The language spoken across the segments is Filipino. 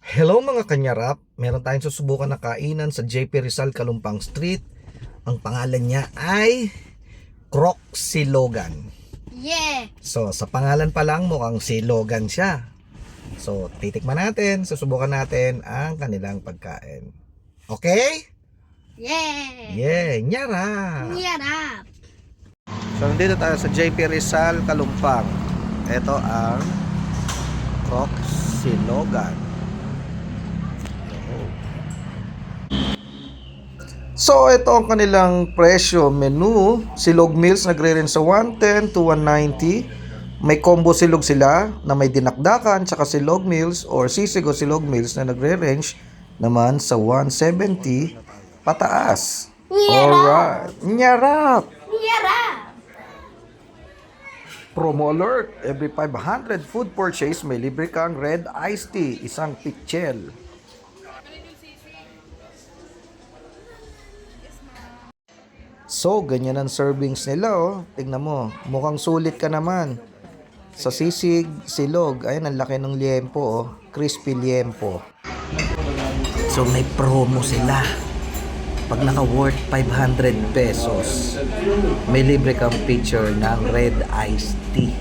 Hello mga kanyarap, meron tayong susubukan na kainan sa JP Rizal Kalumpang Street. Ang pangalan niya ay Croc Silogan. Yeah! So sa pangalan pa lang mukhang Silogan siya. So titikman natin, susubukan natin ang kanilang pagkain. Okay? Yeah! Yeah, nyara! Nyarap! So nandito tayo sa JP Rizal Kalumpang. Ito ang Croc Silogan. So ito ang kanilang presyo menu. Silog meals nagre-range sa 110 to 190. May combo silog sila na may dinakdakan tsaka silog meals or sisig o silog meals na nagre-range naman sa 170 pataas. Alright. Nyarap! Nyarap! Promo alert. Every 500 food purchase may libre kang red iced tea, isang pitchel. So, ganyan ang servings nila, oh. Tignan mo, mukhang sulit ka naman. Sa sisig, silog, ayun, ang laki ng liempo, oh. Crispy liempo. So, may promo sila. Pag naka-worth 500 pesos, may libre kang pitcher ng red iced tea.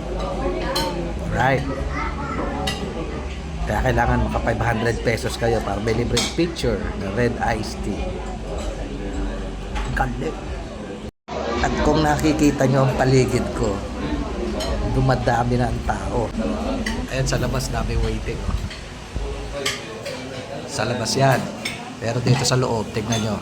Alright. Kaya kailangan maka 500 pesos kayo para may libre pitcher ng red iced tea. Galit. At kung nakikita nyo ang paligid ko, dumadami na ang tao. Ayan sa labas, dami waiting. Oh. Sa labas yan. Pero dito sa loob, tignan nyo.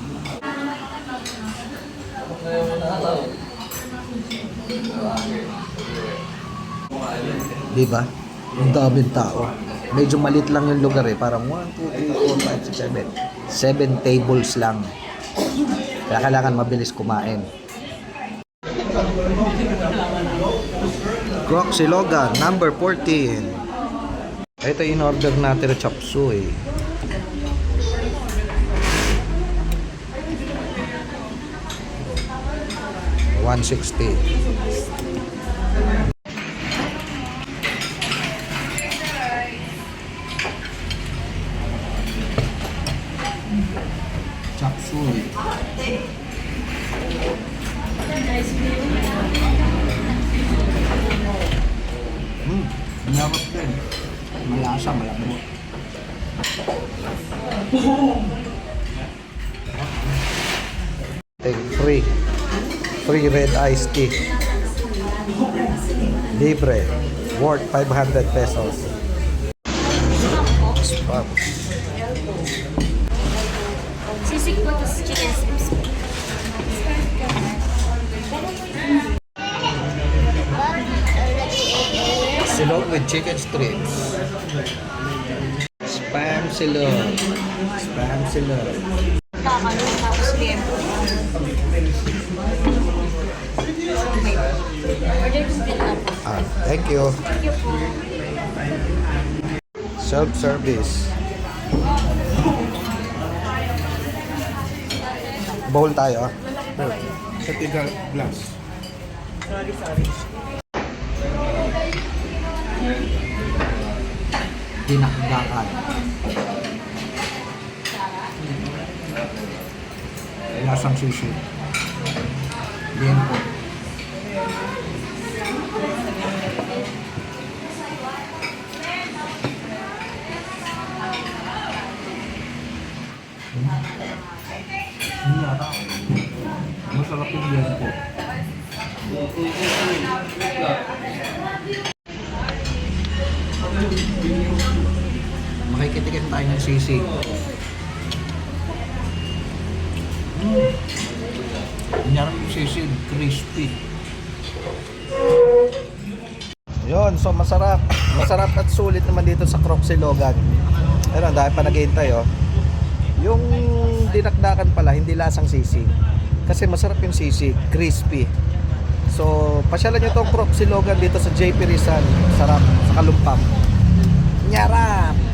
Diba? Ang daming tao. Medyo malit lang yung lugar eh. Parang 1, 2, 3, 4, 5, 6, 7. 7 tables lang. Kaya kailangan mabilis kumain. Croc Silogan, number 14. Ito in-order natin na chop suey. $160. Chop suey. Malapot din. Malasa, malambot. Take free. Free red iced tea. Libre. Worth 500 pesos. Spam. Sisig po to chicken strips. Silog with chicken strips. Spam silog. Spam silog. Kakaroon tapos liempo. Order complete na po. Thank you. Thank you po. Self-service. Bowl tayo. Sa tiga glass. Dinakdakan. Lasang sushi. Liempo. Masarap yung liempo. Makikitikin tayo ng sisig. Nyarap yung sisig, crispy. Yun, so masarap. Masarap at sulit naman dito sa Croc Silogan. Pero dahil pa naghihintay, oh. Yung dinakdakan pala, hindi lasang sisig. Kasi masarap yung sisig, crispy. So, pasyalan nyo itong Croc Silogan dito sa JP Rizal. Sarap, sa Kalumpang. Nyarap!